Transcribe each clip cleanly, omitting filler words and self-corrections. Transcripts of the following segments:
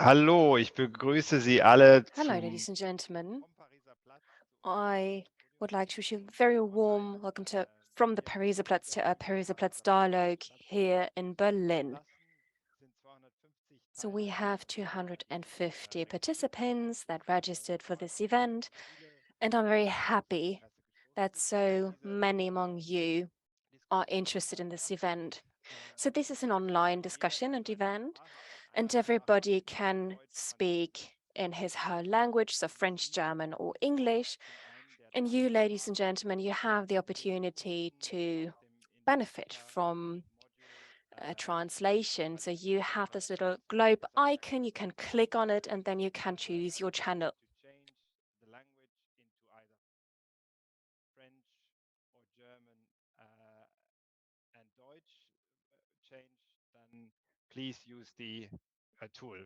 Hallo, ich begrüße Sie alle Hello, ladies zum and gentlemen. I would like to wish you a very warm welcome from the Pariser Platz to our Pariser Platz Dialogue here in Berlin. So we have 250 participants that registered for this event, and I'm very happy that so many among you are interested in this event. So this is an online discussion and event, and everybody can speak in his or her language, so French, German, or English. And you, ladies and gentlemen, you have the opportunity to benefit from a translation. So you have this little globe icon, you can click on it, and then you can choose your channel. change the language into either French or German and Deutsch change, then please use the tool.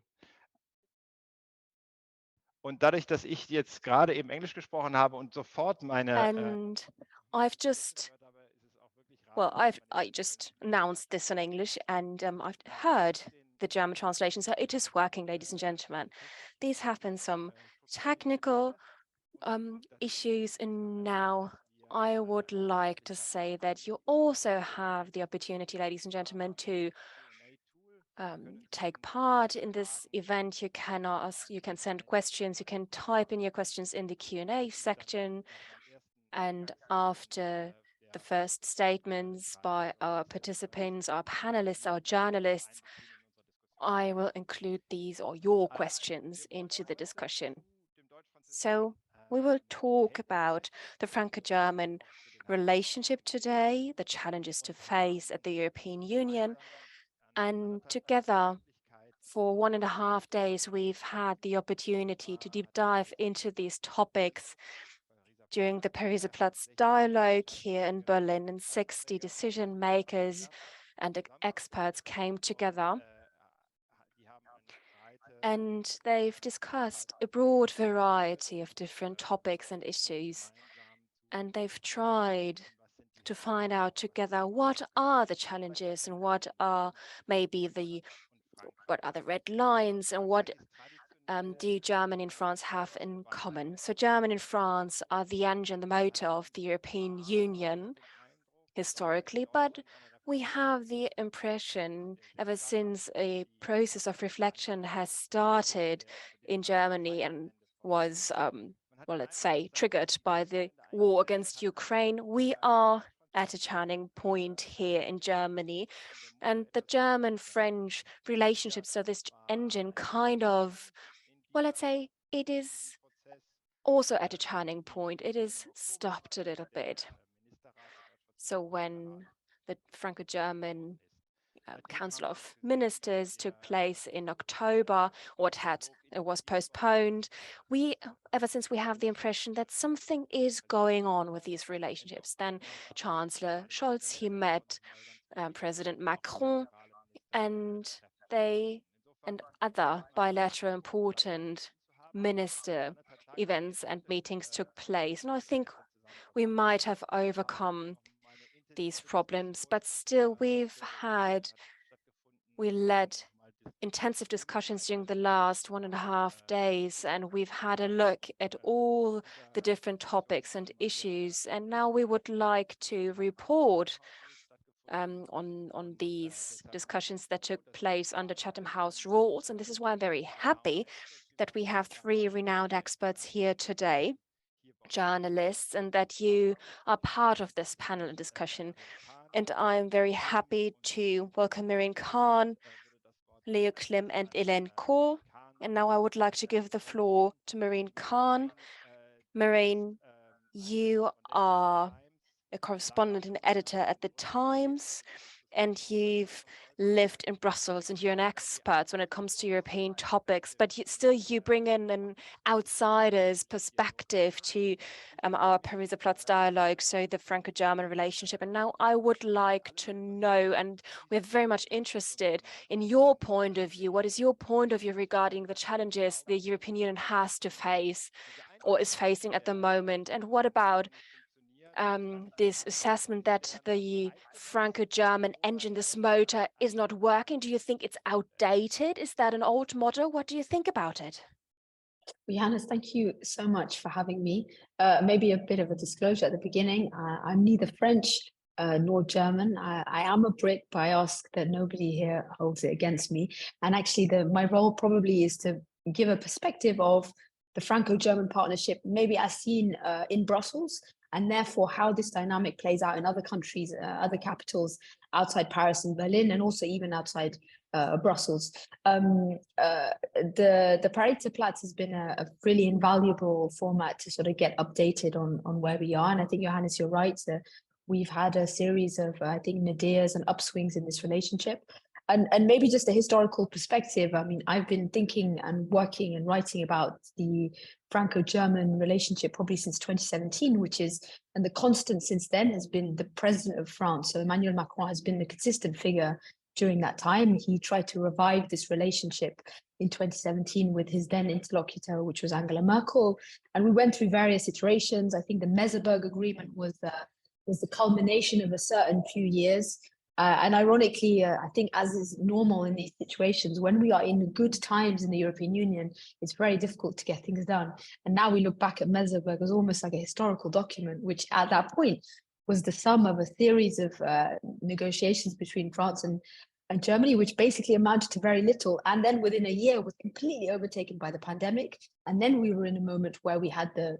Und dadurch, dass ich jetzt gerade eben Englisch gesprochen habe und sofort meine And I've just gehört habe, ist es auch wirklich Well, ratsam, I just announced this in English, and I've heard the German translation, so it is working, ladies and gentlemen. These have been some technical issues, and now I would like to say that you also have the opportunity, ladies and gentlemen, to take part in this event. You can ask, you can send questions, you can type in your questions in the Q&A section, and after the first statements by our participants, our panelists, our journalists, I will include these or your questions into the discussion. So we will talk about the Franco-German relationship today, the challenges to face at the European Union, and together for 1.5 days, we've had the opportunity to deep dive into these topics during the Pariser Platz Dialogue here in Berlin, and 60 decision makers and experts came together. And they've discussed a broad variety of different topics and issues. And they've tried to find out together what are the challenges and what are maybe the red lines and what do Germany and France have in common? So Germany and France are the engine, the motor of the European Union historically, but we have the impression ever since a process of reflection has started in Germany and was, well, let's say, triggered by the war against Ukraine, we are at a turning point here in Germany. And the German-French relationship, so this engine kind of, well, let's say it is also at a turning point. It is stopped a little bit. So when the Franco-German Council of Ministers took place in October, or it was postponed, ever since we have the impression that something is going on with these relationships. Then Chancellor Scholz, he met President Macron, and other bilateral important minister events and meetings took place. And I think we might have overcome these problems, but still we led intensive discussions during the last 1.5 days, and we've had a look at all the different topics and issues. And now we would like to report on these discussions that took place under Chatham House rules. And this is why I'm very happy that we have 3 renowned experts here today, journalists, and that you are part of this panel and discussion. And I'm very happy to welcome Mehreen Khan, Leo Klimm, and Hélène Kohl. And now I would like to give the floor to Mehreen Khan. Mehreen, you are a correspondent and editor at the Times, and you've lived in Brussels, and you're an expert when it comes to European topics, but you bring in an outsider's perspective to our Pariser Platz Dialogue, so the Franco-German relationship. And now I would like to know, and we're very much interested in your point of view. What is your point of view regarding the challenges the European Union has to face or is facing at the moment? And what about this assessment that the Franco-German engine, this motor, is not working? Do you think it's outdated? Is that an old model? What do you think about it? Well, Johannes, thank you so much for having me. Maybe a bit of a disclosure at the beginning. I'm neither French nor German. I am a Brit, but I ask that nobody here holds it against me. And actually, my role probably is to give a perspective of the Franco-German partnership, maybe as seen in Brussels, and therefore how this dynamic plays out in other countries, other capitals outside Paris and Berlin, and also even outside Brussels. The Pariser Platz has been a really invaluable format to sort of get updated on where we are. And I think, Johannes, you're right. We've had a series of, I think, nadirs and upswings in this relationship. And maybe just a historical perspective. I mean, I've been thinking and working and writing about the Franco-German relationship probably since 2017, and the constant since then has been the president of France. So Emmanuel Macron has been the consistent figure during that time. He tried to revive this relationship in 2017 with his then interlocutor, which was Angela Merkel. And we went through various iterations. I think the Meseberg Agreement was the culmination of a certain few years. And ironically, I think as is normal in these situations, when we are in good times in the European Union, it's very difficult to get things done. And now we look back at Meseberg as almost like a historical document, which at that point was the sum of a series of negotiations between France and Germany, which basically amounted to very little. And then within a year was completely overtaken by the pandemic. And then we were in a moment where we had the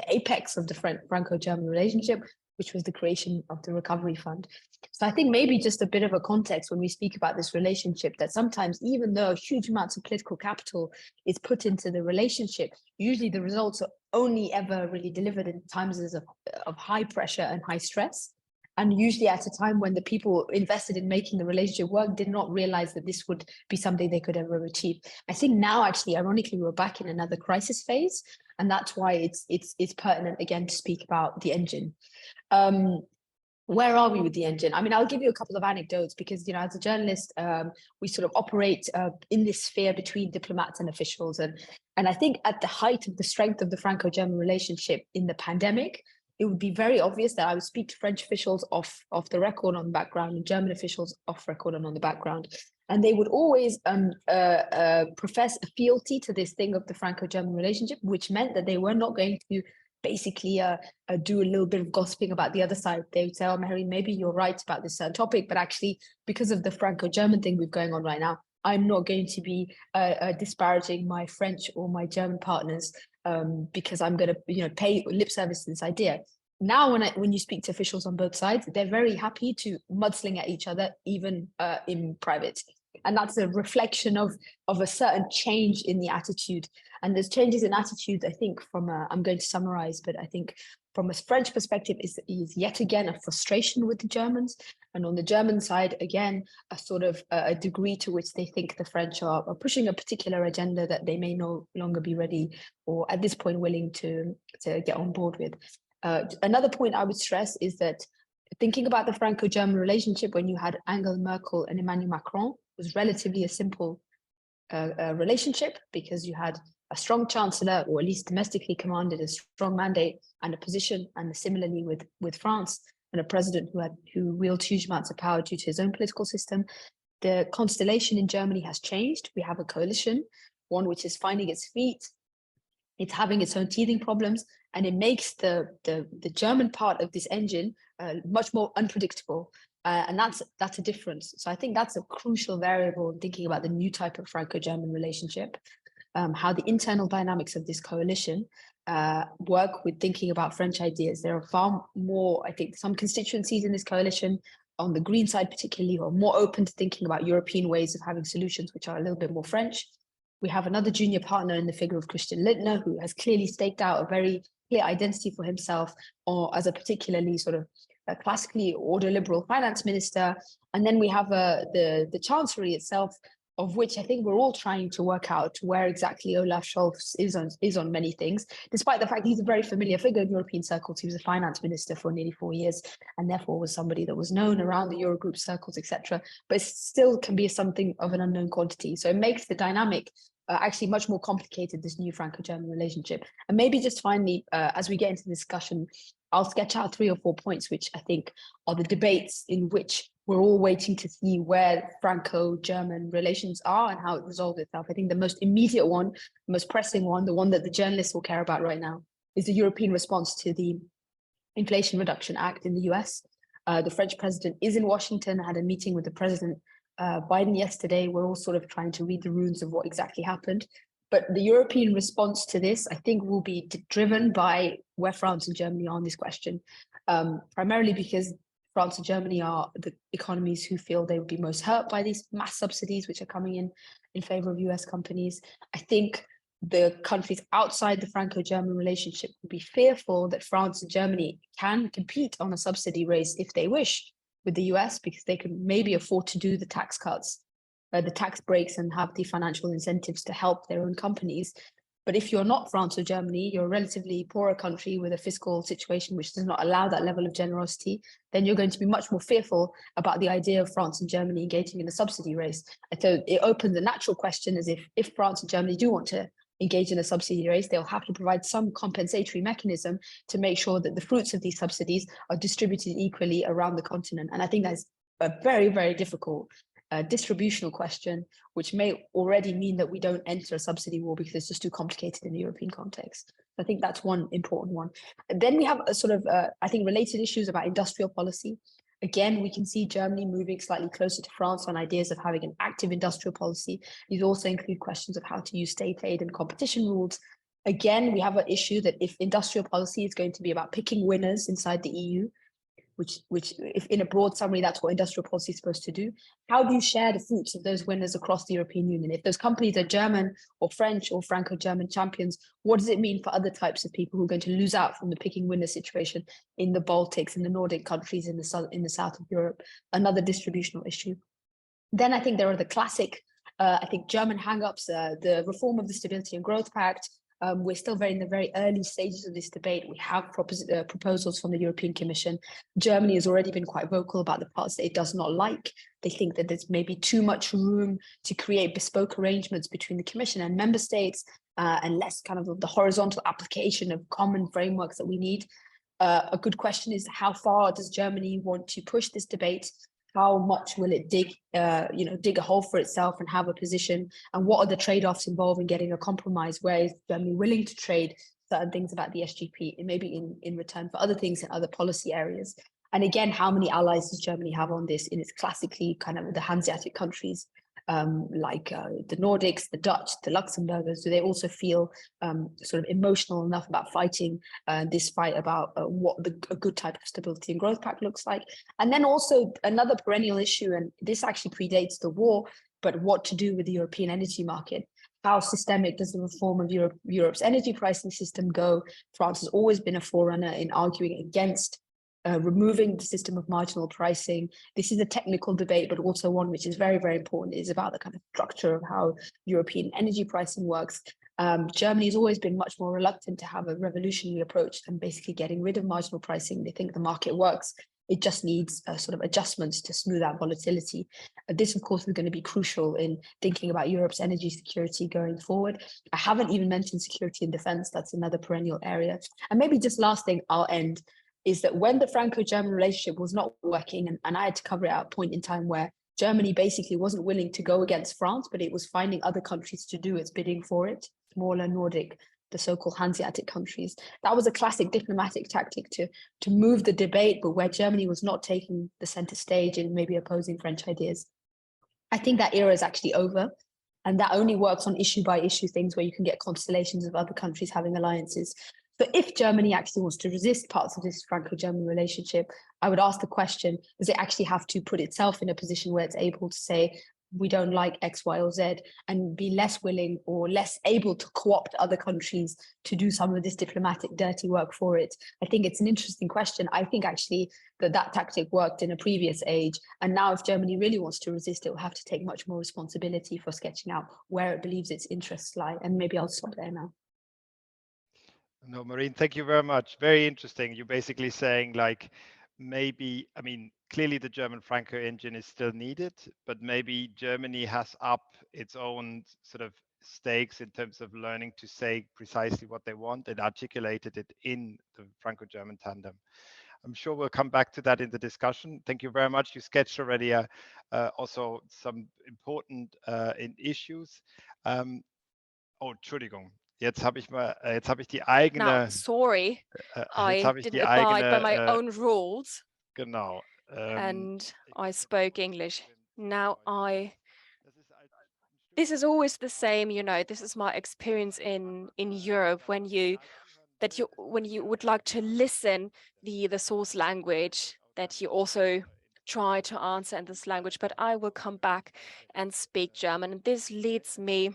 apex of the Franco-German relationship, which was the creation of the Recovery Fund. So I think maybe just a bit of a context when we speak about this relationship, that sometimes even though huge amounts of political capital is put into the relationship, usually the results are only ever really delivered in times of high pressure and high stress. And usually at a time when the people invested in making the relationship work did not realize that this would be something they could ever achieve. I think now, actually, ironically, we're back in another crisis phase. And that's why it's pertinent again to speak about the engine. Where are we with the engine? I mean, I'll give you a couple of anecdotes because, you know, as a journalist, we sort of operate in this sphere between diplomats and officials. And I think at the height of the strength of the Franco-German relationship in the pandemic, it would be very obvious that I would speak to French officials off the record on the background and German officials off record and on the background. And they would always profess a fealty to this thing of the Franco-German relationship, which meant that they were not going to basically do a little bit of gossiping about the other side. They would say, oh, Mehreen, maybe you're right about this certain topic, but actually, because of the Franco-German thing we've going on right now, I'm not going to be disparaging my French or my German partners because I'm going to, you know, pay lip service to this idea. Now, when you speak to officials on both sides, they're very happy to mudsling at each other, even in private. And that's a reflection of a certain change in the attitude. And there's changes in attitude, I think, from I'm going to summarize, but I think from a French perspective is yet again a frustration with the Germans. And on the German side, again, a sort of a degree to which they think the French are pushing a particular agenda that they may no longer be ready or at this point willing to get on board with. Another point I would stress is that thinking about the Franco-German relationship when you had Angela Merkel and Emmanuel Macron was relatively a simple relationship because you had a strong chancellor, or at least domestically commanded, a strong mandate and a position, and similarly with France, and a president who wielded huge amounts of power due to his own political system. The constellation in Germany has changed. We have a coalition, one which is finding its feet. It's having its own teething problems, and it makes the German part of this engine much more unpredictable. And that's a difference. So I think that's a crucial variable in thinking about the new type of Franco-German relationship, how the internal dynamics of this coalition work with thinking about French ideas. There are far more, I think, some constituencies in this coalition, on the Green side particularly, who are more open to thinking about European ways of having solutions, which are a little bit more French. We have another junior partner in the figure of Christian Lindner, who has clearly staked out a very clear identity for himself, or as a particularly sort of classically order liberal finance minister. And then we have the chancellery itself, of which I think we're all trying to work out where exactly Olaf Scholz is on many things, despite the fact he's a very familiar figure in European circles. He was a finance minister for nearly 4 years, and therefore was somebody that was known around the Eurogroup circles, etc. But it still can be something of an unknown quantity. So it makes the dynamic actually much more complicated, this new Franco-German relationship. And maybe just finally, as we get into the discussion, I'll sketch out 3 or 4 points, which I think are the debates in which we're all waiting to see where Franco-German relations are and how it resolves itself. I think the most immediate one, the most pressing one, the one that the journalists will care about right now, is the European response to the Inflation Reduction Act in the US. The French president is in Washington, had a meeting with the President Biden yesterday. We're all sort of trying to read the runes of what exactly happened. But the European response to this, I think, will be driven by where France and Germany are on this question, primarily because France and Germany are the economies who feel they would be most hurt by these mass subsidies, which are coming in favor of US companies. I think the countries outside the Franco-German relationship will be fearful that France and Germany can compete on a subsidy race if they wish with the US, because they can maybe afford to do the tax cuts, the tax breaks, and have the financial incentives to help their own companies. But if you're not France or Germany, you're a relatively poorer country with a fiscal situation which does not allow that level of generosity, then you're going to be much more fearful about the idea of France and Germany engaging in a subsidy race. And so it opens a natural question as if France and Germany do want to engage in a subsidy race, they'll have to provide some compensatory mechanism to make sure that the fruits of these subsidies are distributed equally around the continent. And I think that's a very, very difficult distributional question, which may already mean that we don't enter a subsidy war because it's just too complicated in the European context. I think that's one important one. And then we have a sort of, I think, related issues about industrial policy. Again, we can see Germany moving slightly closer to France on ideas of having an active industrial policy. These also include questions of how to use state aid and competition rules. Again, we have an issue that if industrial policy is going to be about picking winners inside the EU, which if in a broad summary, that's what industrial policy is supposed to do. How do you share the fruits of those winners across the European Union? If those companies are German or French or Franco-German champions, what does it mean for other types of people who are going to lose out from the picking winner situation in the Baltics, in the Nordic countries, in the south of Europe? Another distributional issue. Then I think there are the classic, I think, German hang-ups, the reform of the Stability and Growth Pact. We're still in the very early stages of this debate. We have proposals from the European Commission. Germany has already been quite vocal about the parts that it does not like. They think that there's maybe too much room to create bespoke arrangements between the Commission and member states, and less kind of the horizontal application of common frameworks that we need. A good question is, how far does Germany want to push this debate? How much will it dig a hole for itself and have a position? And what are the trade-offs involved in getting a compromise? Where is Germany willing to trade certain things about the SGP, and maybe in return for other things in other policy areas? And again, how many allies does Germany have on this in its classically kind of the Hanseatic countries, like the Nordics, the Dutch, the Luxembourgers? Do they also feel sort of emotional enough about fighting this fight about what a good type of stability and growth pact looks like? And then also another perennial issue, and this actually predates the war, but what to do with the European energy market? How systemic does the reform of Europe's energy pricing system go? France has always been a forerunner in arguing against removing the system of marginal pricing. This is a technical debate, but also one which is very, very important. It is about the kind of structure of how European energy pricing works. Germany has always been much more reluctant to have a revolutionary approach and basically getting rid of marginal pricing. They think the market works. It just needs sort of adjustments to smooth out volatility. This, of course, is going to be crucial in thinking about Europe's energy security going forward. I haven't even mentioned security and defense. That's another perennial area. And maybe just last thing, I'll end, is that when the Franco-German relationship was not working, and I had to cover it at a point in time where Germany basically wasn't willing to go against France, but it was finding other countries to do its bidding for it, smaller Nordic, the so-called Hanseatic countries. That was a classic diplomatic tactic to move the debate, but where Germany was not taking the center stage and maybe opposing French ideas. I think that era is actually over. And that only works on issue by issue things where you can get constellations of other countries having alliances. But if Germany actually wants to resist parts of this Franco-German relationship, I would ask the question, does it actually have to put itself in a position where it's able to say, we don't like X, Y, or Z, and be less willing or less able to co-opt other countries to do some of this diplomatic dirty work for it? I think it's an interesting question. I think actually that tactic worked in a previous age. And now if Germany really wants to resist, it will have to take much more responsibility for sketching out where it believes its interests lie. And maybe I'll stop there now. No, Mehreen, thank you very much. Very interesting. You're basically saying like, maybe, I mean, clearly the German Franco engine is still needed, but maybe Germany has up its own sort of stakes in terms of learning to say precisely what they want and articulated it in the Franco-German tandem. I'm sure we'll come back to that in the discussion. Thank you very much. You sketched already also some important issues. Oh, Entschuldigung. Jetzt habe ich die Now, eigene, sorry, jetzt I habe ich didn't die abide by my eigene, own rules genau. and I spoke English. Now this is always the same, you know, this is my experience in Europe when you would like to listen the source language, that you also try to answer in this language. But I will come back and speak German. And this leads me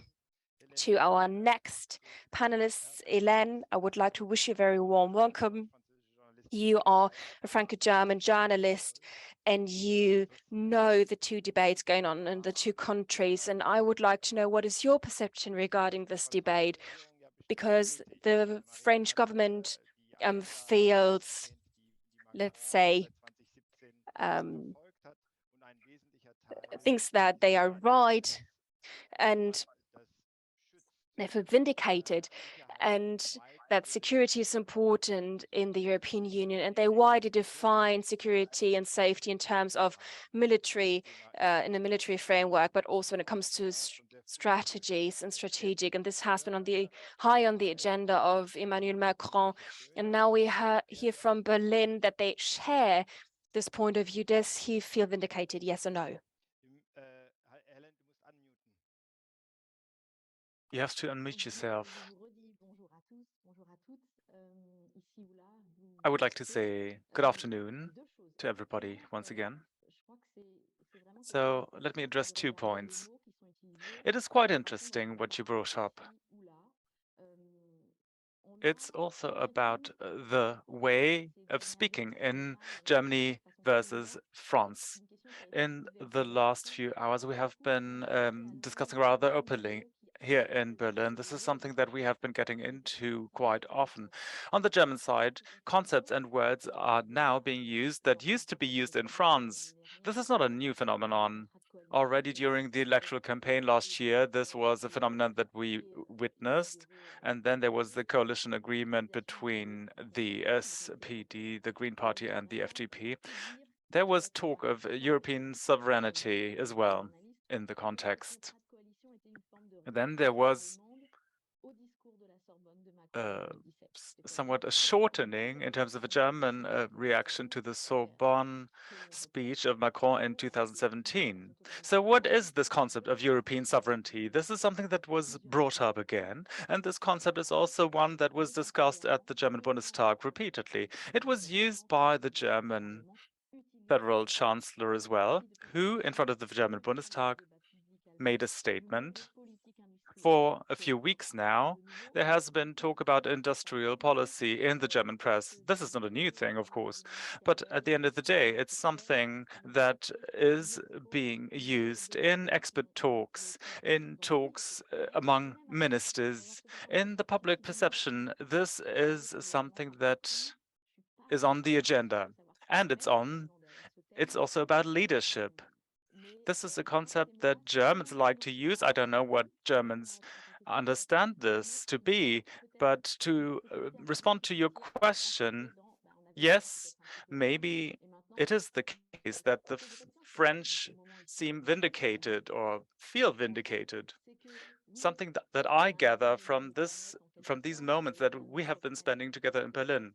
to our next panelists. Hélène, I would like to wish you a very warm welcome. You are a Franco-German journalist and you know the two debates going on in the two countries. And I would like to know, what is your perception regarding this debate? Because the French government feels, let's say, thinks that they are right and they feel vindicated, and that security is important in the European Union, and they widely define security and safety in terms of military, in a military framework, but also when it comes to strategies and strategic. And this has been on the high on the agenda of Emmanuel Macron. And now we hear from Berlin that they share this point of view. Does he feel vindicated, yes or no? You have to unmute yourself. I would like to say good afternoon to everybody once again. So let me address 2 points. It is quite interesting what you brought up. It's also about the way of speaking in Germany versus France. In the last few hours, we have been discussing rather openly here in Berlin. This is something that we have been getting into quite often. On the German side, concepts and words are now being used that used to be used in France. This is not a new phenomenon. Already during the electoral campaign last year, this was a phenomenon that we witnessed. And then there was the coalition agreement between the SPD, the Green Party, and the FDP. There was talk of European sovereignty as well in the context. And then there was somewhat a shortening in terms of a German reaction to the Sorbonne speech of Macron in 2017. So what is this concept of European sovereignty? This is something that was brought up again, and this concept is also one that was discussed at the German Bundestag repeatedly. It was used by the German federal chancellor as well, who, in front of the German Bundestag, made a statement. For a few weeks now, there has been talk about industrial policy in the German press. This is not a new thing, of course, but at the end of the day, it's something that is being used in expert talks, in talks among ministers. In the public perception, this is something that is on the agenda, and it's also about leadership. This is a concept that Germans like to use. I don't know what Germans understand this to be, but to respond to your question, yes, maybe it is the case that the French seem vindicated or feel vindicated. Something that I gather from these moments that we have been spending together in Berlin.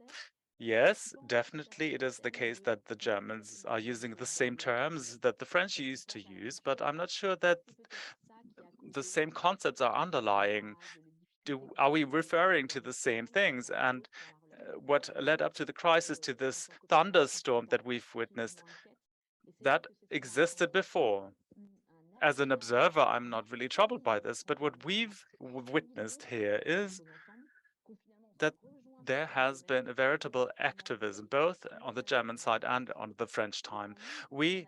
Yes, definitely it is the case that the Germans are using the same terms that the French used to use, but I'm not sure that the same concepts are underlying. Are we referring to the same things? And what led up to the crisis, to this thunderstorm that we've witnessed, that existed before. As an observer, I'm not really troubled by this, but what we've witnessed here is that there has been a veritable activism, both on the German side and on the French time. We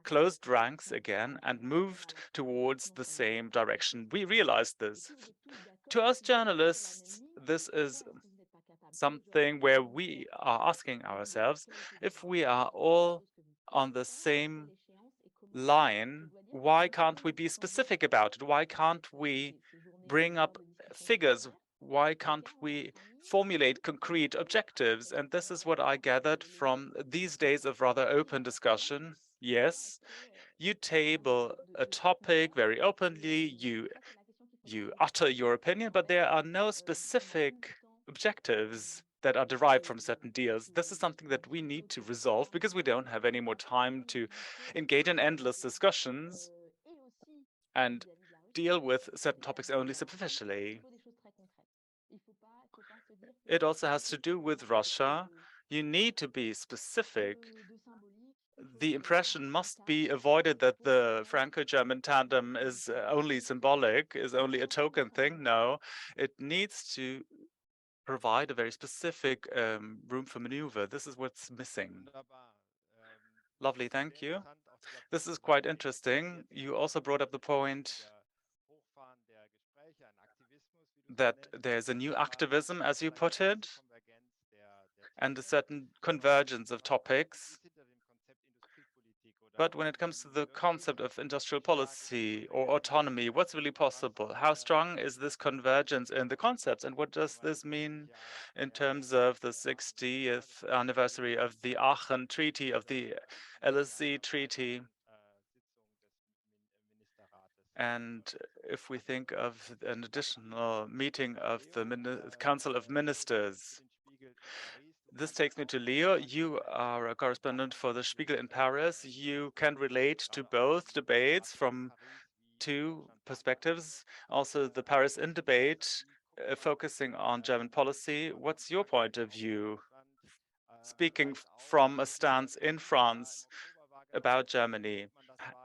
closed ranks again and moved towards the same direction. We realized this. To us journalists, this is something where we are asking ourselves if we are all on the same line, why can't we be specific about it? Why can't we bring up figures. Why can't we formulate concrete objectives? And this is what I gathered from these days of rather open discussion. Yes, you table a topic very openly, you utter your opinion, but there are no specific objectives that are derived from certain deals. This is something that we need to resolve because we don't have any more time to engage in endless discussions and deal with certain topics only superficially. It also has to do with Russia. You need to be specific. The impression must be avoided that the Franco-German tandem is only symbolic, is only a token thing. No, it needs to provide a very specific room for maneuver. This is what's missing. Lovely, thank you. This is quite interesting. You also brought up the point that there's a new activism, as you put it, and a certain convergence of topics. But when it comes to the concept of industrial policy or autonomy, what's really possible? How strong is this convergence in the concepts? And what does this mean in terms of the 60th anniversary of the Aachen Treaty, of the LSE Treaty? And if we think of an additional meeting of the Council of Ministers, this takes me to Leo. You are a correspondent for the Spiegel in Paris. You can relate to both debates from two perspectives. Also, the Paris in debate, focusing on German policy. What's your point of view, speaking from a stance in France about Germany?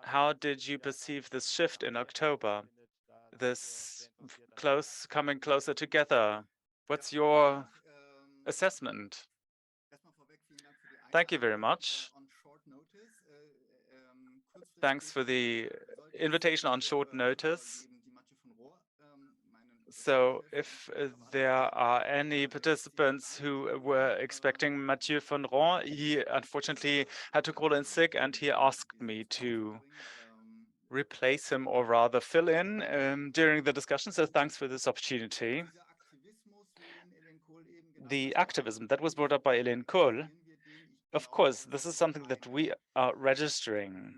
How did you perceive this shift in October, this coming closer together? What's your assessment? Thank you very much. Thanks for the invitation on short notice. So if there are any participants who were expecting Mathieu von Rohr, he unfortunately had to call in sick, and he asked me to replace him, or rather fill in during the discussion. So thanks for this opportunity. The activism that was brought up by Hélène Kohl, of course, this is something that we are registering.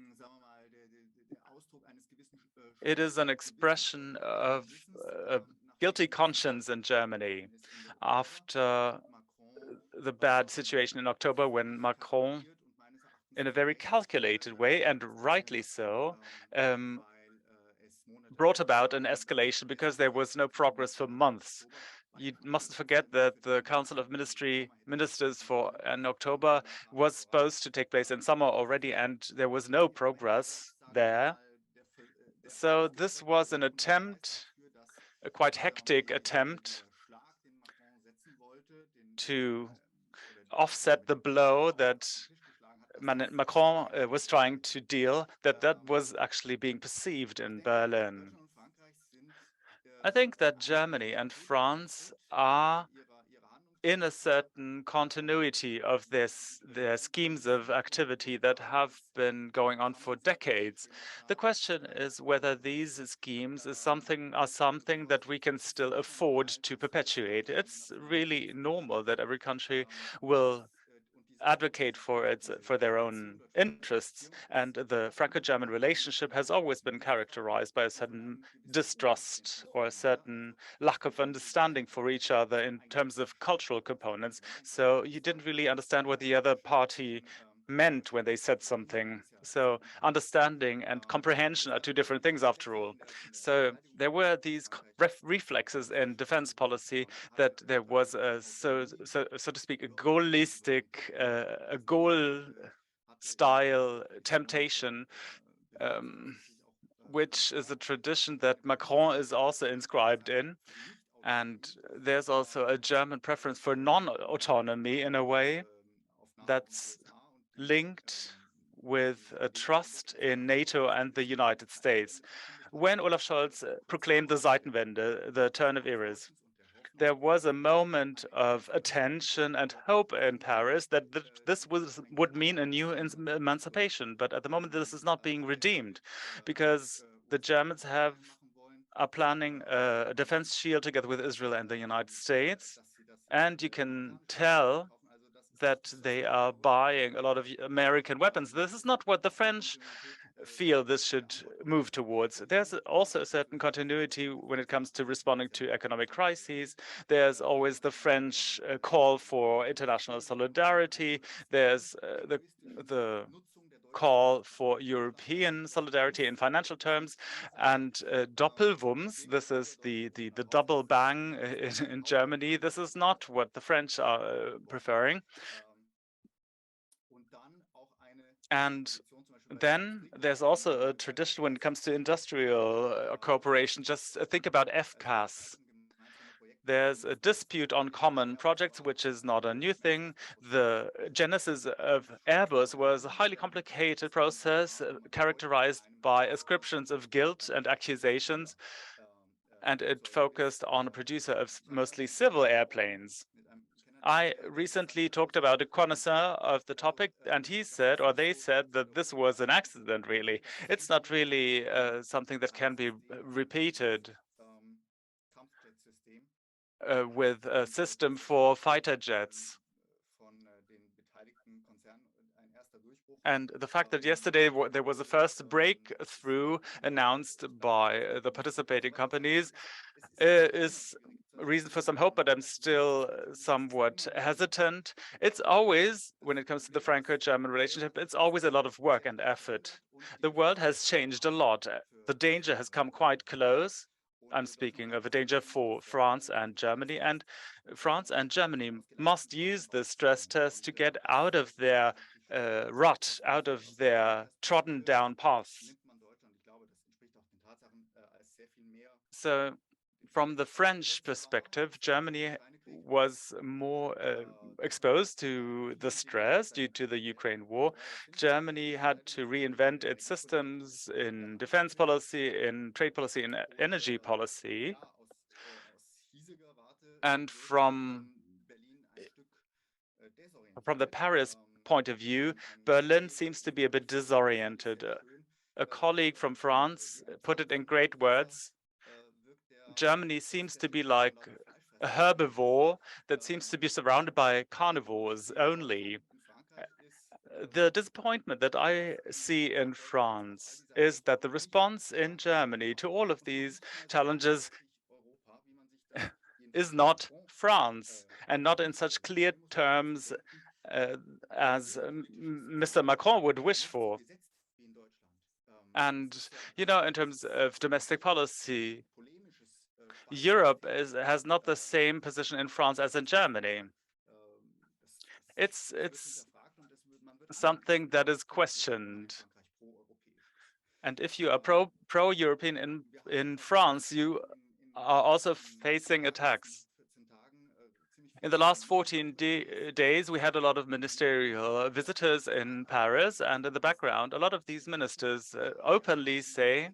It is an expression of a guilty conscience in Germany after the bad situation in October, when Macron, in a very calculated way, and rightly so, brought about an escalation because there was no progress for months. You mustn't forget that the Council of Ministers in October was supposed to take place in summer already, and there was no progress there. So this was an attempt, a quite hectic attempt, to offset the blow that Macron was trying to deal, that was actually being perceived in Berlin. I think that Germany and France are in a certain continuity of their schemes of activity that have been going on for decades. The question is whether these schemes are something that we can still afford to perpetuate. It's really normal that every country will advocate for their own interests, and the Franco-German relationship has always been characterized by a certain distrust or a certain lack of understanding for each other in terms of cultural components. So you didn't really understand what the other party meant when they said something. So understanding and comprehension are two different things, after all. So there were these reflexes in defense policy that there was a so to speak a goal style temptation, which is a tradition that Macron is also inscribed in. And there's also a German preference for non-autonomy in a way that's linked with a trust in NATO and the United States. When Olaf Scholz proclaimed the Zeitenwende, the turn of eras, there was a moment of attention and hope in Paris that this would mean a new emancipation. But at the moment, this is not being redeemed because the Germans have are planning a defense shield together with Israel and the United States. And you can tell that they are buying a lot of American weapons. This is not what the French feel this should move towards. There's also a certain continuity when it comes to responding to economic crises. There's always the French call for international solidarity. There's the call for European solidarity in financial terms, and Doppelwumms, this is the double bang in Germany. This is not what the French are preferring. And then there's also a tradition when it comes to industrial cooperation. Just think about FCAS. There's a dispute on common projects, which is not a new thing. The genesis of Airbus was a highly complicated process characterized by ascriptions of guilt and accusations, and it focused on a producer of mostly civil airplanes. I recently talked about a connoisseur of the topic, and he said, or they said, that this was an accident, really. It's not really something that can be repeated with a system for fighter jets. And the fact that yesterday there was a first breakthrough announced by the participating companies is a reason for some hope, but I'm still somewhat hesitant. It's always, when it comes to the Franco-German relationship, it's always a lot of work and effort. The world has changed a lot. The danger has come quite close. I'm speaking of a danger for France and Germany, and France and Germany must use the stress test to get out of their rut, out of their trodden down path. So from the French perspective, Germany was more exposed to the stress due to the Ukraine war. Germany had to reinvent its systems in defense policy, in trade policy, in energy policy. And from the Paris point of view, Berlin seems to be a bit disoriented. A colleague from France put it in great words. Germany seems to be like a herbivore that seems to be surrounded by carnivores only. The disappointment that I see in France is that the response in Germany to all of these challenges is not France, and not in such clear terms as Mr. Macron would wish for. And, you know, in terms of domestic policy, Europe has not the same position in France as in Germany. It's something that is questioned. And if you are pro-European in France, you are also facing attacks. In the last 14 days, we had a lot of ministerial visitors in Paris, and in the background, a lot of these ministers openly say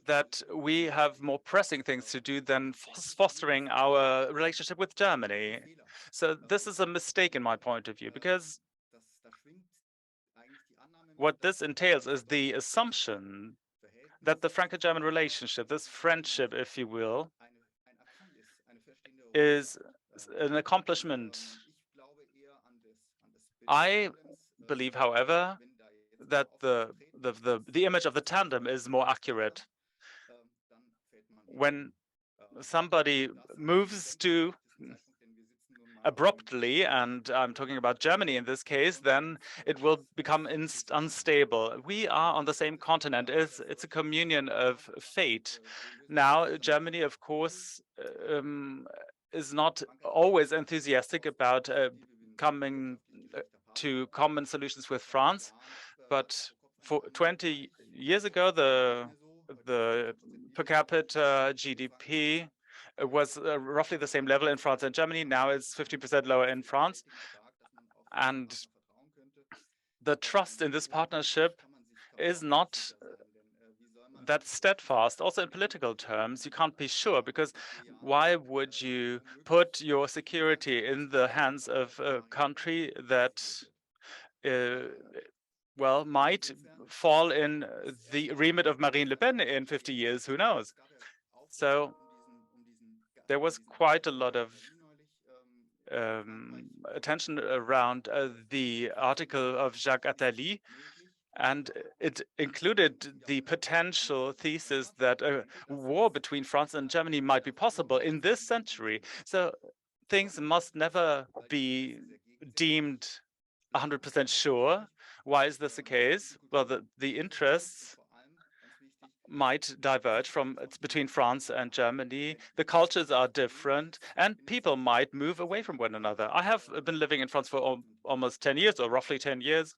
that we have more pressing things to do than fostering our relationship with Germany. So this is a mistake in my point of view, because what this entails is the assumption that the Franco-German relationship, this friendship, if you will, is an accomplishment. I believe, however, that the image of the tandem is more accurate. When somebody moves too abruptly, and I'm talking about Germany in this case, then it will become unstable. We are on the same continent. It's a communion of fate. Now, Germany, of course, is not always enthusiastic about coming to common solutions with France, but for 20 years ago, the per capita GDP was roughly the same level in France and Germany. Now it's 50% lower in France. And the trust in this partnership is not that steadfast. Also in political terms, you can't be sure, because why would you put your security in the hands of a country that well, might fall in the remit of Marine Le Pen in 50 years, who knows? So there was quite a lot of attention around the article of Jacques Delors, and it included the potential thesis that a war between France and Germany might be possible in this century. So things must never be deemed 100% sure. Why is this the case? Well, the interests might diverge between France and Germany. The cultures are different, and people might move away from one another. I have been living in France for almost 10 years, or roughly 10 years.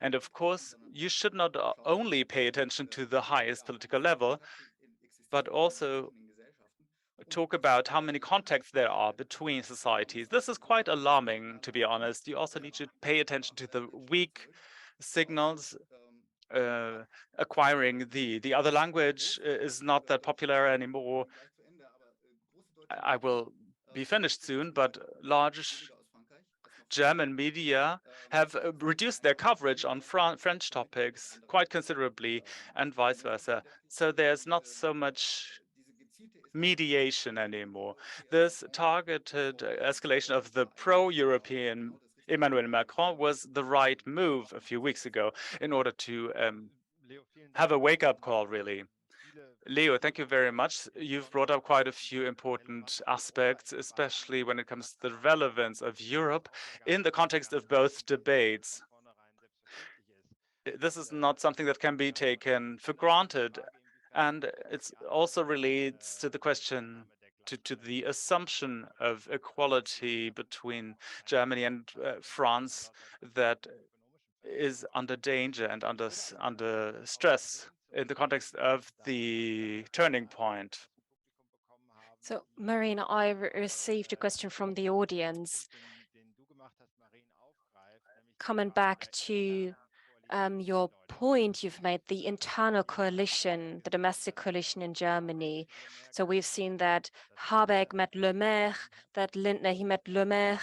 And of course, you should not only pay attention to the highest political level, but also talk about how many contacts there are between societies. This is quite alarming, to be honest. You also need to pay attention to the weak signals. Acquiring the other language is not that popular anymore. I will be finished soon, but large German media have reduced their coverage on French topics quite considerably, and vice versa. So there's not so much mediation anymore. This targeted escalation of the pro-European Emmanuel Macron was the right move a few weeks ago in order to have a wake-up call, really. Leo, thank you very much. You've brought up quite a few important aspects, especially when it comes to the relevance of Europe in the context of both debates. This is not something that can be taken for granted. And it also relates to the question, to the assumption of equality between Germany and France that is under danger and under stress in the context of the turning point. So, Mehreen, I received a question from the audience. Coming back to your point you've made, the internal coalition, the domestic coalition in Germany. So we've seen that Habeck met Le Maire, that Lindner, he met Le Maire,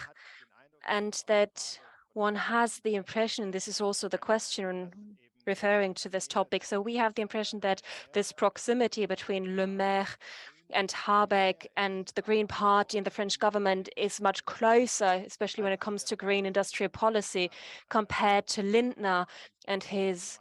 and that one has the impression, this is also the question referring to this topic, so we have the impression that this proximity between Le Maire and Habeck and the Green Party and the French government is much closer, especially when it comes to green industrial policy, compared to Lindner and his,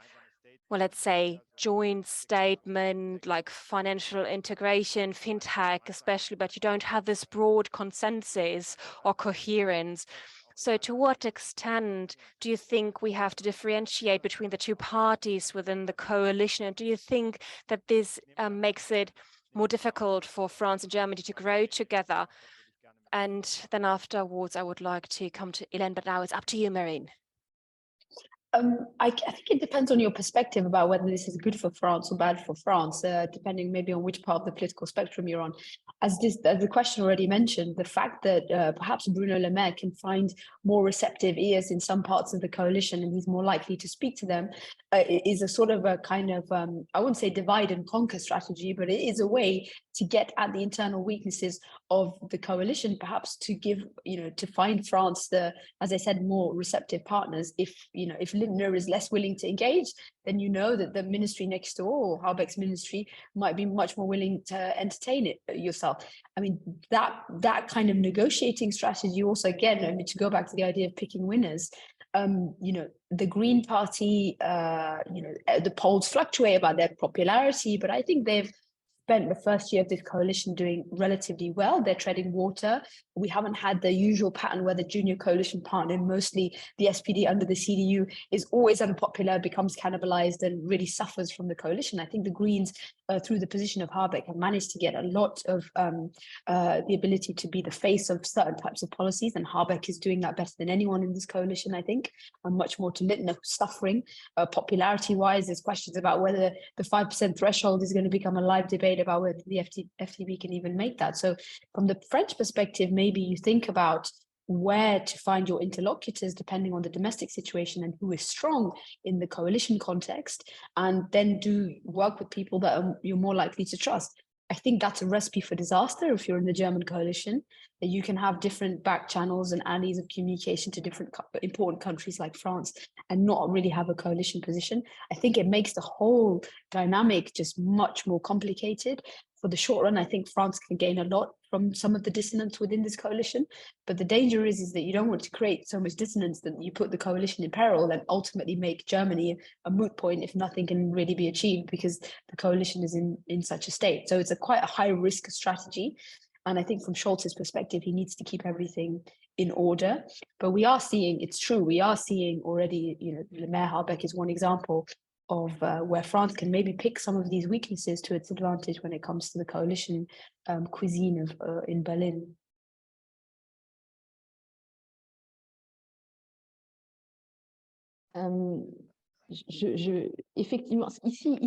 well, let's say, joint statement like financial integration, fintech especially, but you don't have this broad consensus or coherence. So to what extent do you think we have to differentiate between the two parties within the coalition? And do you think that this makes it more difficult for France and Germany to grow together? And then afterwards, I would like to come to Hélène, but now it's up to you, Mehreen. I think it depends on your perspective about whether this is good for France or bad for France, depending maybe on which part of the political spectrum you're on. As the question already mentioned, the fact that perhaps Bruno Le Maire can find more receptive ears in some parts of the coalition and he's more likely to speak to them is a sort of a kind of, I wouldn't say divide and conquer strategy, but it is a way to get at the internal weaknesses of the coalition, perhaps to give, to find France as I said, more receptive partners. If Lindner is less willing to engage, then that the ministry next door or Habeck's ministry might be much more willing to entertain it yourself. I mean, that kind of negotiating strategy also, again, to go back to the idea of picking winners, the Green Party, the polls fluctuate about their popularity, but I think they've spent the first year of this coalition doing relatively well. They're treading water. We haven't had the usual pattern where the junior coalition partner, mostly the SPD under the CDU, is always unpopular, becomes cannibalized, and really suffers from the coalition. I think the Greens, through the position of Habeck, have managed to get a lot of the ability to be the face of certain types of policies, and Habeck is doing that better than anyone in this coalition, I think, and much more to Lindner, who's suffering. Popularity-wise, there's questions about whether the 5% threshold is going to become a live debate about whether the FDP can even make that. So from the French perspective, maybe you think about where to find your interlocutors depending on the domestic situation and who is strong in the coalition context, and then do work with people that you're more likely to trust. I think that's a recipe for disaster if you're in the German coalition, that you can have different back channels and alleys of communication to different important countries like France and not really have a coalition position. I think it makes the whole dynamic just much more complicated. For the short run, I think France can gain a lot from some of the dissonance within this coalition. But the danger is that you don't want to create so much dissonance that you put the coalition in peril and ultimately make Germany a moot point if nothing can really be achieved because the coalition is in such a state. So it's quite a high risk strategy. And I think from Scholz's perspective, he needs to keep everything in order. But we are seeing, it's true, we are seeing already, Le Maire Habeck is one example of where France can maybe pick some of these weaknesses to its advantage when it comes to the coalition cuisine in Berlin. Effectivement, ici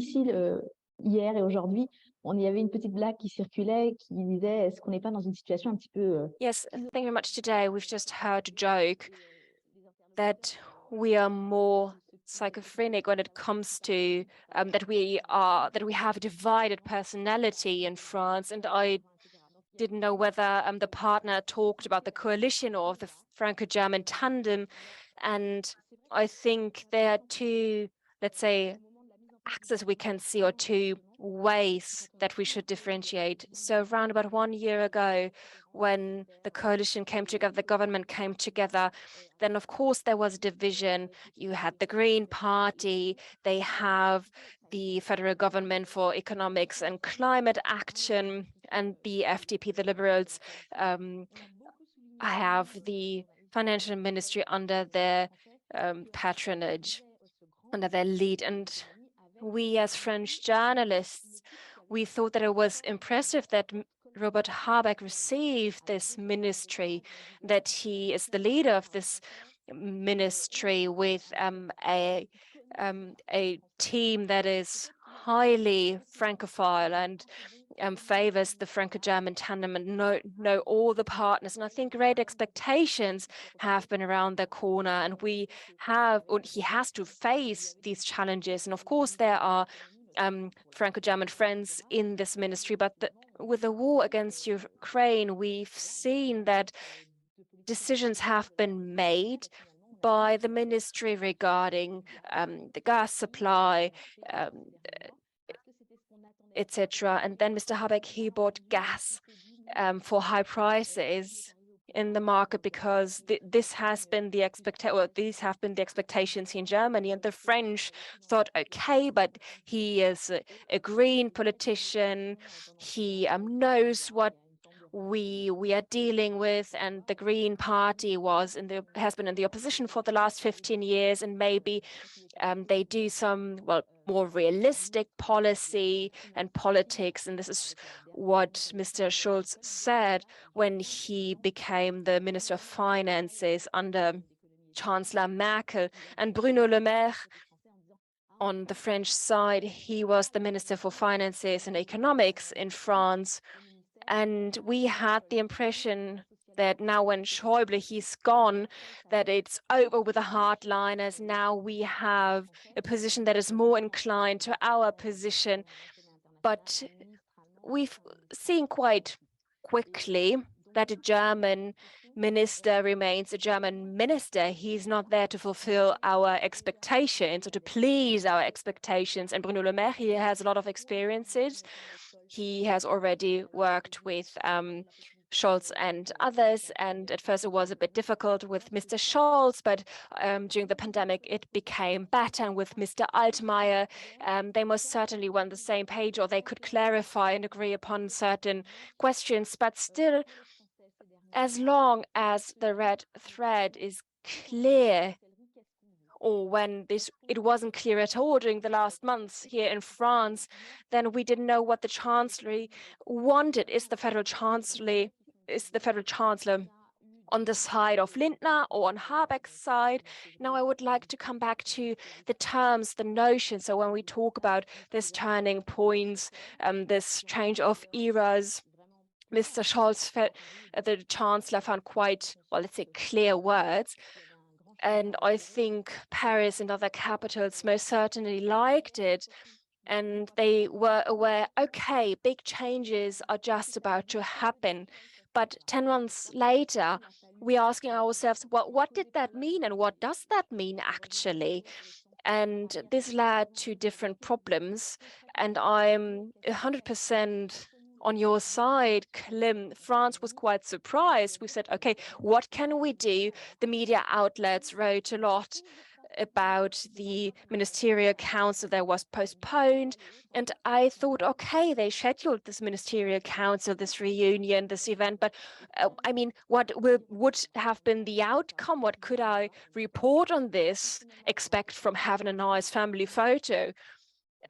hier et aujourd'hui, il y avait une petite blague qui circulait qui disait est-ce qu'on n'est pas dans une situation un petit peu Yes, thank you very much. Today we've just heard a joke that we are more schizophrenic when it comes to that we have a divided personality in France, and I didn't know whether the partner talked about the coalition or the Franco-German tandem, and I think there are two, let's say, axes we can see, or two ways that we should differentiate. So around about 1 year ago, when the coalition came together, the government came together, then of course there was a division. You had the Green Party, they have the Federal Government for Economics and Climate Action, and the FDP, the Liberals, have the Financial Ministry under their patronage, under their lead. And we as French journalists, we thought that it was impressive that Robert Habeck received this ministry, that he is the leader of this ministry with a team that is highly Francophile and favors the Franco-German tandem and know all the partners. And I think great expectations have been around the corner, and he has to face these challenges. And of course, there are Franco-German friends in this ministry, but with the war against Ukraine, we've seen that decisions have been made by the ministry regarding the gas supply, etc. And then Mr. Habeck, he bought gas for high prices in the market because these have been the expectations here in Germany, and the French thought, okay, but he is a green politician, he knows what we are dealing with, and the Green Party has been in the opposition for the last 15 years, and maybe they do some more realistic policy and politics. And this is what Mr. Schulz said when he became the Minister of Finances under Chancellor Merkel. And Bruno Le Maire, on the French side, he was the Minister for Finances and Economics in France. And we had the impression that now when Schäuble, he's gone, that it's over with the hardliners. Now we have a position that is more inclined to our position. But we've seen quite quickly that a German minister remains a German minister. He's not there to fulfill our expectations or to please our expectations. And Bruno Le Maire, he has a lot of experiences. He has already worked with Scholz and others, and at first it was a bit difficult with Mr. Scholz, but during the pandemic it became better. And with Mr. Altmaier, they most certainly were on the same page, or they could clarify and agree upon certain questions. But still, as long as the red thread is clear, or when it wasn't clear at all during the last months here in France, then we didn't know what the Chancellery wanted. Is the Federal Chancellor on the side of Lindner or on Habeck's side? Now I would like to come back to the terms, the notion. So when we talk about this turning points, this change of eras, Mr. Scholz, the Chancellor, found quite, let's say, clear words. And I think Paris and other capitals most certainly liked it. And they were aware, okay, big changes are just about to happen. But 10 months later, we're asking ourselves, what did that mean? And what does that mean, actually? And this led to different problems. And I'm 100% on your side, Klimm. France was quite surprised. We said, okay, what can we do? The media outlets wrote a lot about the ministerial council that was postponed. And I thought, okay, they scheduled this ministerial council, this reunion, this event, but I mean, what would have been the outcome? What could I report on this, expect from having a nice family photo?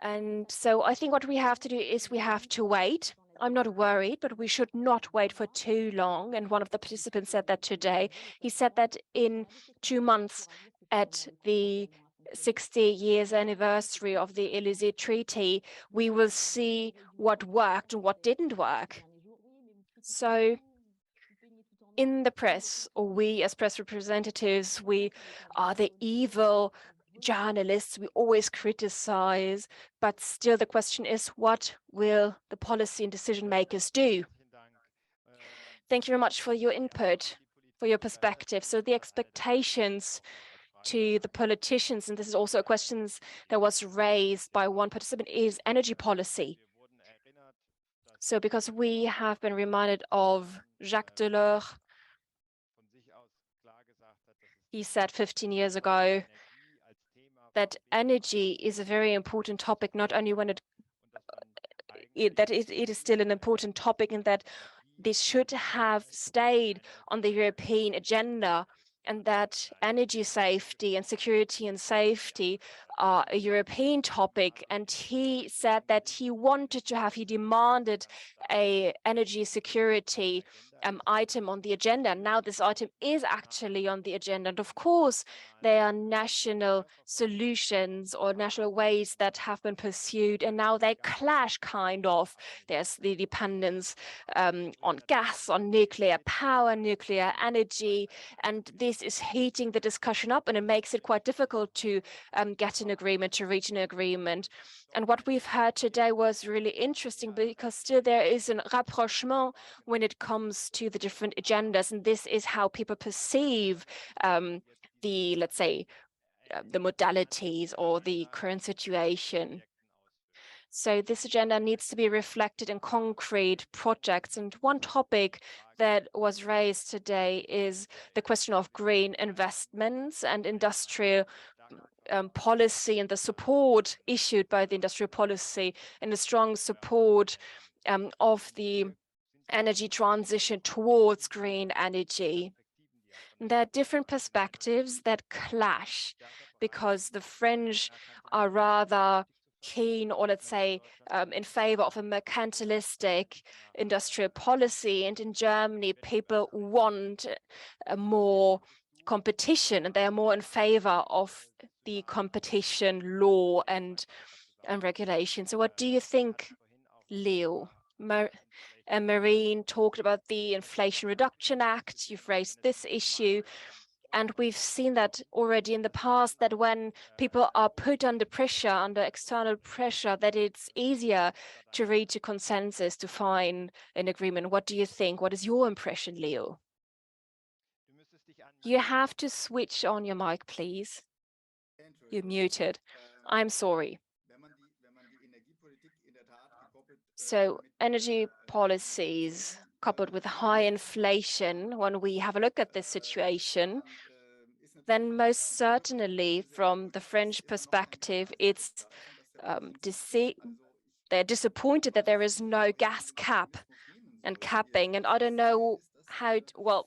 And so I think what we have to do is we have to wait. I'm not worried, but we should not wait for too long. And one of the participants said that today. He said that in 2 months at the 60 years anniversary of the Élysée Treaty, we will see what worked and what didn't work. So in the press, or we as press representatives, we are the evil journalists, we always criticize, but still the question is, what will the policy and decision makers do? Thank you very much for your input, for your perspective. So the expectations to the politicians, and this is also a question that was raised by one participant, is energy policy. So because we have been reminded of Jacques Delors, he said 15 years ago that energy is a very important topic, not only when it is still an important topic, and that this should have stayed on the European agenda, and that energy safety and security and safety are a European topic. And he said that he demanded a energy security item on the agenda. Now this item is actually on the agenda. And of course, there are national solutions or national ways that have been pursued, and now they clash kind of. There's the dependence on gas, on nuclear power, nuclear energy, and this is heating the discussion up, and it makes it quite difficult to get an agreement, to reach an agreement. And what we've heard today was really interesting, because still there is a rapprochement when it comes to the different agendas, and this is how people perceive the, let's say, the modalities or the current situation. So this agenda needs to be reflected in concrete projects. And one topic that was raised today is the question of green investments and industrial policy, and the support issued by the industrial policy, and the strong support of the energy transition towards green energy. And there are different perspectives that clash, because the French are rather keen, or let's say in favor of a mercantilistic industrial policy, and in Germany people want more competition, and they are more in favor of the competition law and regulation. So what do you think, Leo? Mehreen talked about the Inflation Reduction Act. You've raised this issue. And we've seen that already in the past, that when people are put under pressure, under external pressure, that it's easier to reach a consensus, to find an agreement. What do you think? What is your impression, Leo? You have to switch on your mic, please. You're muted. I'm sorry. So energy policies coupled with high inflation, when we have a look at this situation, then most certainly from the French perspective, it's they're disappointed that there is no gas cap and capping. And I don't know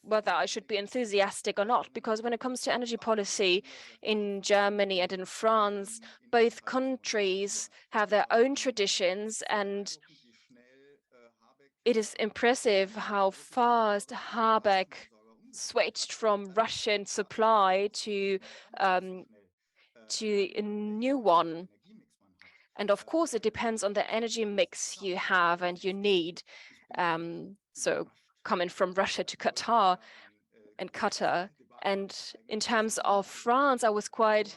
whether I should be enthusiastic or not, because when it comes to energy policy in Germany and in France, both countries have their own traditions, and it is impressive how fast Habeck switched from Russian supply to a new one. And of course, it depends on the energy mix you have and you need. So coming from Russia to Qatar. And in terms of France, it was quite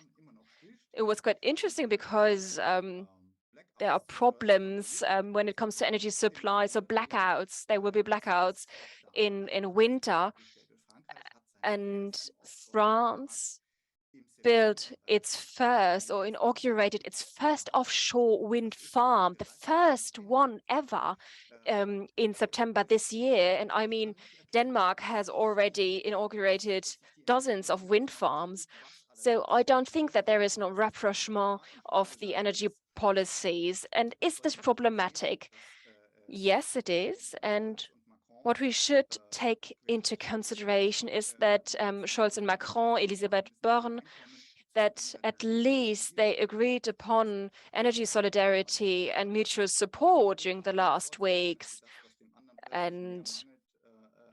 interesting, because there are problems when it comes to energy supply. So blackouts, there will be blackouts in winter. And France built its first or inaugurated its first offshore wind farm, the first one ever, in September this year. And I mean, Denmark has already inaugurated dozens of wind farms. So I don't think that there is no rapprochement of the energy policies. And is this problematic? Yes, it is. And what we should take into consideration is that Scholz and Macron, Elisabeth Borne, that at least they agreed upon energy solidarity and mutual support during the last weeks. And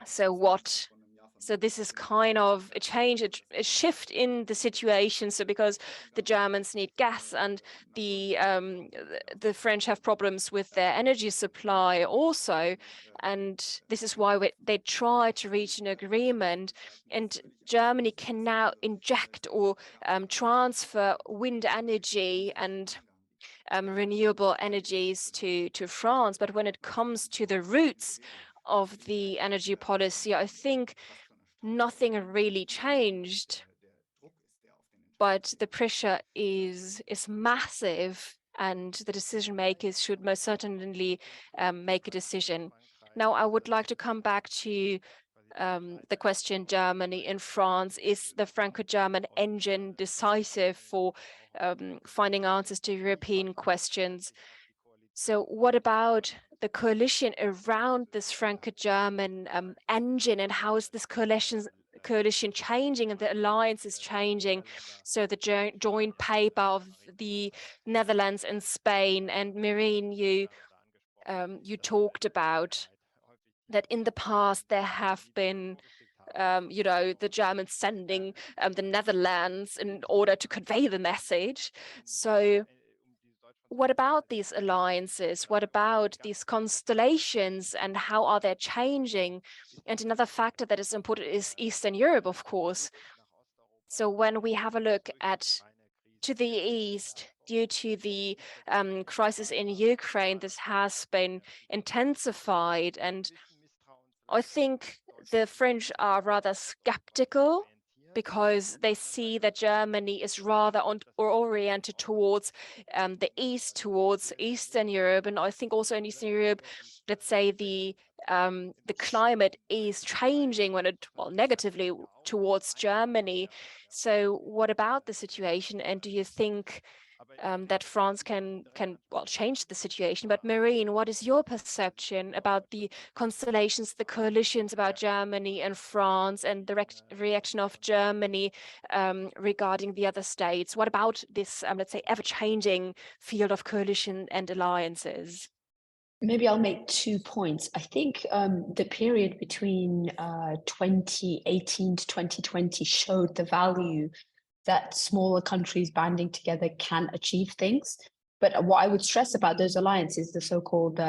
so this is kind of a change, a shift in the situation. So because the Germans need gas and the French have problems with their energy supply also, and this is why they try to reach an agreement. And Germany can now inject or transfer wind energy and renewable energies to France. But when it comes to the roots of the energy policy, I think nothing really changed, but the pressure is massive, and the decision makers should most certainly make a decision. Now, I would like to come back to the question Germany and France. Is the Franco-German engine decisive for finding answers to European questions? So what about the coalition around this Franco-German engine, and how is this coalition changing and the alliance is changing? So the joint paper of the Netherlands and Spain, and Mehreen, you talked about that in the past there have been the Germans sending the Netherlands in order to convey the message. So what about these alliances? What about these constellations, and how are they changing? And another factor that is important is Eastern Europe, of course. So when we have a look to the east, due to the crisis in Ukraine, this has been intensified. And I think the French are rather skeptical because they see that Germany is rather oriented towards the east, towards Eastern Europe. And I think also in Eastern Europe, let's say the climate is changing negatively towards Germany. So what about the situation? And do you think that France can change the situation? But Mehreen, what is your perception about the constellations, the coalitions about Germany and France, and the reaction of Germany regarding the other states? What about this, let's say, ever-changing field of coalition and alliances? Maybe I'll make 2 points. I think the period between 2018 to 2020 showed the value that smaller countries banding together can achieve things. But what I would stress about those alliances, the so-called,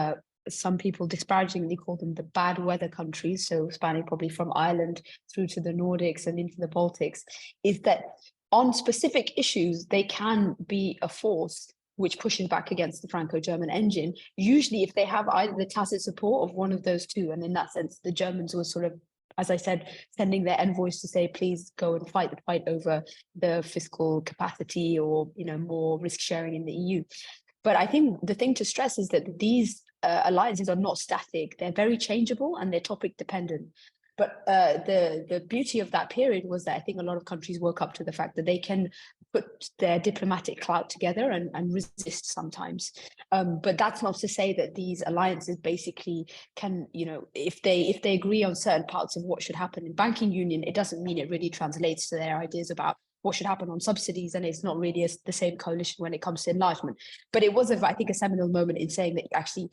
some people disparagingly call them the bad weather countries, so spanning probably from Ireland through to the Nordics and into the Baltics, is that on specific issues, they can be a force which pushes back against the Franco-German engine, usually if they have either the tacit support of one of those two. And in that sense, the Germans were sort of, as I said, sending their envoys to say, please go and fight the fight over the fiscal capacity or, more risk sharing in the EU. But I think the thing to stress is that these alliances are not static. They're very changeable and they're topic dependent. But the beauty of that period was that I think a lot of countries woke up to the fact that they can put their diplomatic clout together and resist sometimes. But that's not to say that these alliances basically can, if they agree on certain parts of what should happen in banking union, it doesn't mean it really translates to their ideas about what should happen on subsidies, and it's not really the same coalition when it comes to enlargement. But it was, I think, a seminal moment in saying that actually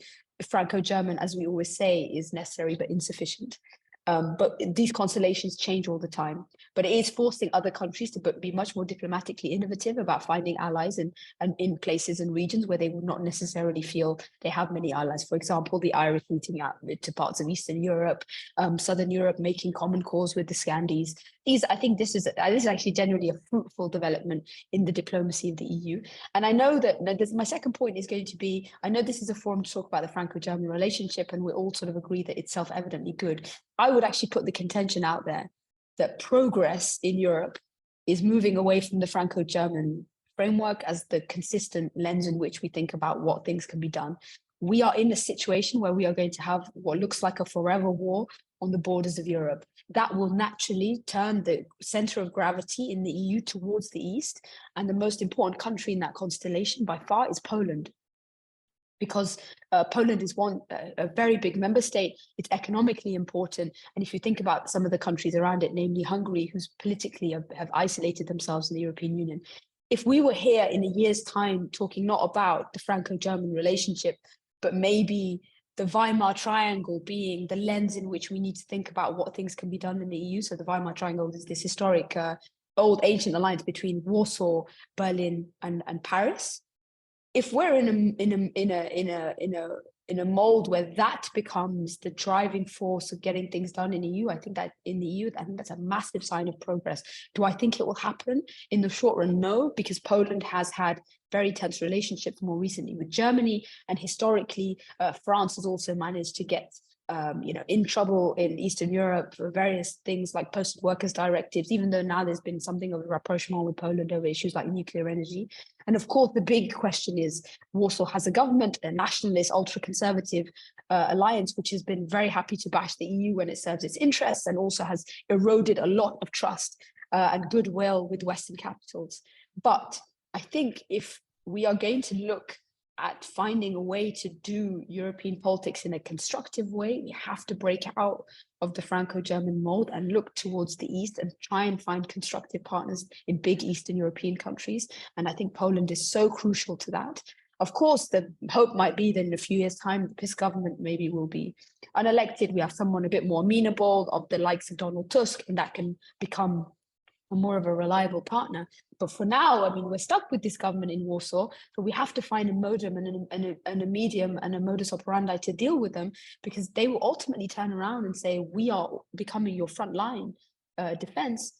Franco-German, as we always say, is necessary but insufficient. But these constellations change all the time. But it is forcing other countries to be much more diplomatically innovative about finding allies and in places and regions where they would not necessarily feel they have many allies. For example, the Irish reaching out to parts of Eastern Europe, Southern Europe making common cause with the Scandies. I think this is actually generally a fruitful development in the diplomacy of the EU. And I know that my second point is going to be, I know this is a forum to talk about the Franco-German relationship, and we all sort of agree that it's self-evidently good. I would actually put the contention out there that progress in Europe is moving away from the Franco-German framework as the consistent lens in which we think about what things can be done. We are in a situation where we are going to have what looks like a forever war on the borders of Europe. That will naturally turn the center of gravity in the EU towards the east. And the most important country in that constellation by far is Poland. Because Poland is a very big member state. It's economically important. And if you think about some of the countries around it, namely Hungary, who's politically have isolated themselves in the European Union, if we were here in a year's time talking not about the Franco-German relationship, but maybe the Weimar Triangle being the lens in which we need to think about what things can be done in the EU. So the Weimar Triangle is this historic, old ancient alliance between Warsaw, Berlin, and Paris. If we're in a mold where that becomes the driving force of getting things done in EU, I think that in the EU, I think that's a massive sign of progress. Do I think it will happen in the short run? No, because Poland has had very tense relationships more recently with Germany, and historically, France has also managed to get in trouble in Eastern Europe for various things like posted workers directives, even though now there's been something of a rapprochement with Poland over issues like nuclear energy. And of course, the big question is Warsaw has a government, a nationalist, ultra-conservative alliance, which has been very happy to bash the EU when it serves its interests and also has eroded a lot of trust and goodwill with Western capitals. But I think if we are going to look at finding a way to do European politics in a constructive way, we have to break out of the Franco-German mold and look towards the East and try and find constructive partners in big Eastern European countries. And I think Poland is so crucial to that. Of course, the hope might be that in a few years' time, this government maybe will be unelected. We have someone a bit more amenable of the likes of Donald Tusk, and that can become more of a reliable partner. But for now, I mean, we're stuck with this government in Warsaw, so we have to find a modem and a medium and a modus operandi to deal with them, because they will ultimately turn around and say, we are becoming your frontline defense.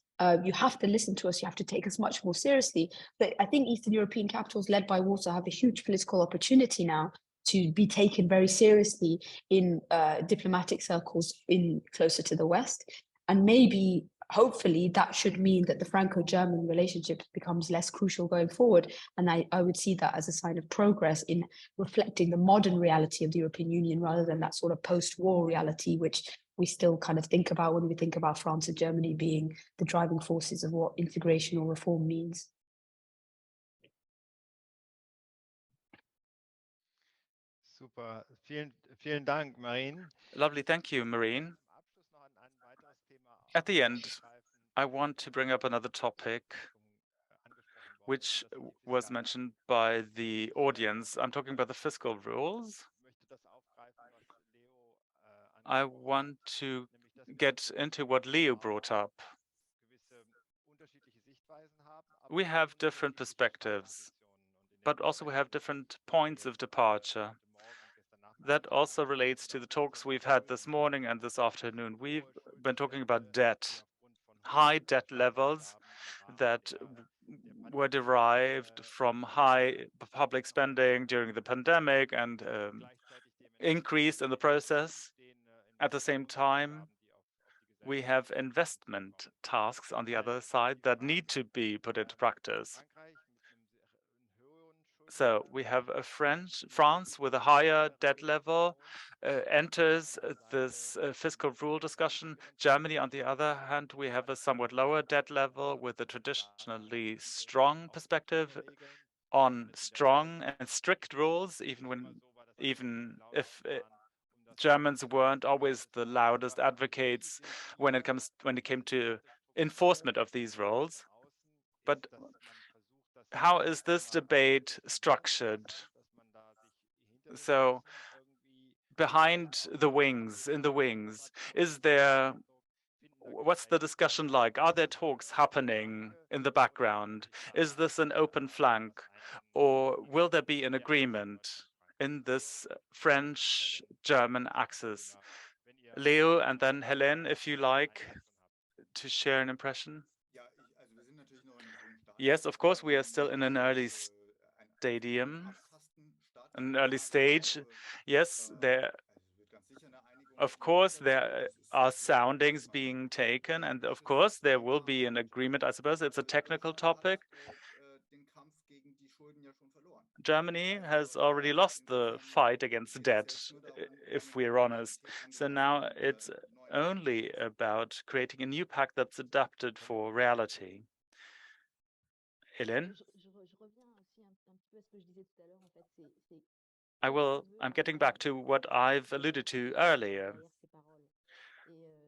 You have to listen to us. You have to take us much more seriously. But I think Eastern European capitals led by Warsaw have a huge political opportunity now to be taken very seriously in diplomatic circles in closer to the West. And maybe hopefully that should mean that the Franco-German relationship becomes less crucial going forward. And I would see that as a sign of progress in reflecting the modern reality of the European Union rather than that sort of post-war reality, which we still kind of think about when we think about France and Germany being the driving forces of what integration or reform means. Super. Vielen Dank, Mehreen. Lovely. Thank you, Mehreen. At the end, I want to bring up another topic which was mentioned by the audience. I'm talking about the fiscal rules. I want to get into what Leo brought up. We have different perspectives, but also we have different points of departure. That also relates to the talks we've had this morning and this afternoon. We've been talking about debt, high debt levels that were derived from high public spending during the pandemic and increased in the process. At the same time, we have investment tasks on the other side that need to be put into practice. So we have France with a higher debt level enters this fiscal rule discussion. Germany, on the other hand, we have a somewhat lower debt level with a traditionally strong perspective on strong and strict rules, even if Germans weren't always the loudest advocates when it came to enforcement of these rules. But how is this debate structured? So behind the wings, in the wings, what's the discussion like? Are there talks happening in the background? Is this an open flank? Or will there be an agreement in this French-German axis? Leo and then Hélène, if you like to share an impression. Yes, of course, we are still in an early stage. Yes, Of course, there are soundings being taken, and of course, there will be an agreement, I suppose. It's a technical topic. Germany has already lost the fight against debt, if we're honest. So now it's only about creating a new pact that's adapted for reality. Hélène? I'm getting back to what I've alluded to earlier.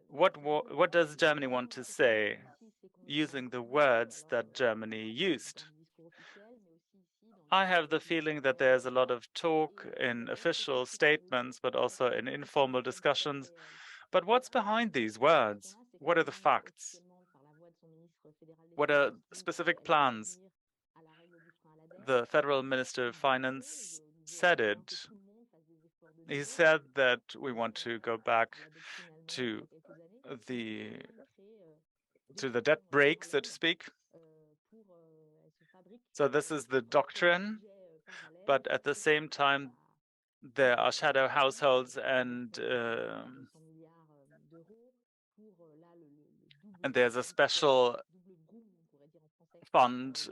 What does Germany want to say using the words that Germany used? I have the feeling that there's a lot of talk in official statements, but also in informal discussions. But what's behind these words? What are the facts? What are specific plans? The Federal Minister of Finance said it. He said that we want to go back to the debt break, so to speak. So this is the doctrine, but at the same time, there are shadow households and there's a special fund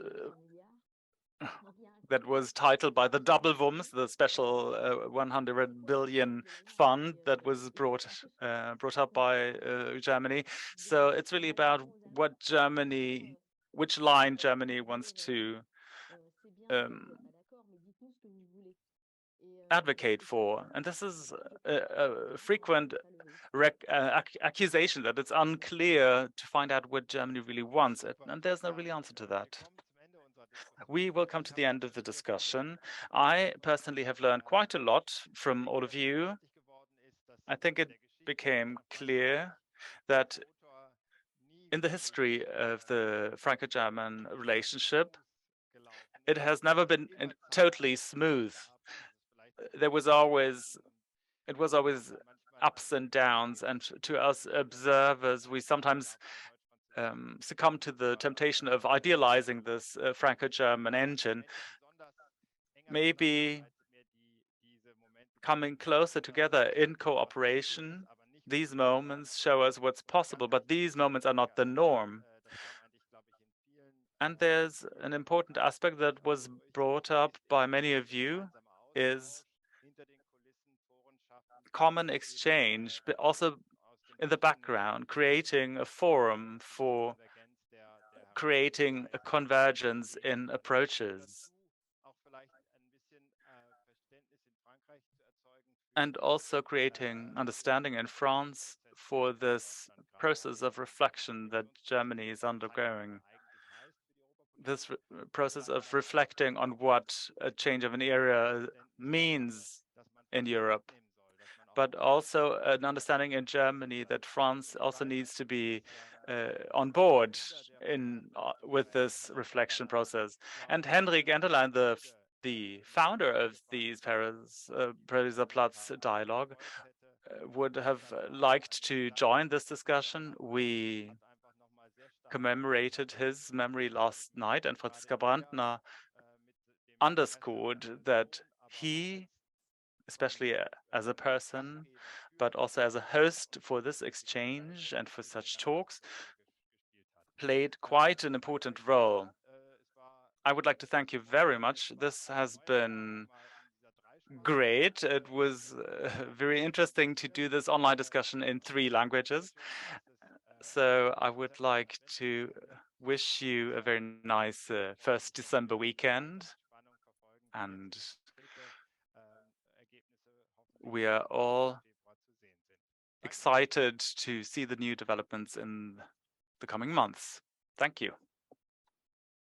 that was titled by the Doppelwumms, the special 100 billion fund that was brought up by Germany. So it's really about which line Germany wants to advocate for. And this is a frequent accusation that it's unclear to find out what Germany really wants, and there's no really answer to that. We will come to the end of the discussion. I personally have learned quite a lot from all of you. I think it became clear that in the history of the Franco-German relationship, it has never been totally smooth. It was always ups and downs, and to us observers, we sometimes succumb to the temptation of idealizing this Franco-German engine. Maybe coming closer together in cooperation, these moments show us what's possible, but these moments are not the norm. And there's an important aspect that was brought up by many of you, is common exchange, but also in the background, creating a forum for creating a convergence in approaches. And also creating understanding in France for this process of reflection that Germany is undergoing. This process of reflecting on what a change of an era means in Europe, but also an understanding in Germany that France also needs to be on board with this reflection process. And Henrik Enderlein, the founder of these Pariser Platz Dialogue, would have liked to join this discussion. We commemorated his memory last night, and Franziska Brandner underscored that he, especially as a person, but also as a host for this exchange and for such talks, played quite an important role. I would like to thank you very much. This has been great. It was very interesting to do this online discussion in 3 languages. So I would like to wish you a very nice 1st December weekend. And we are all excited to see the new developments in the coming months. Thank you.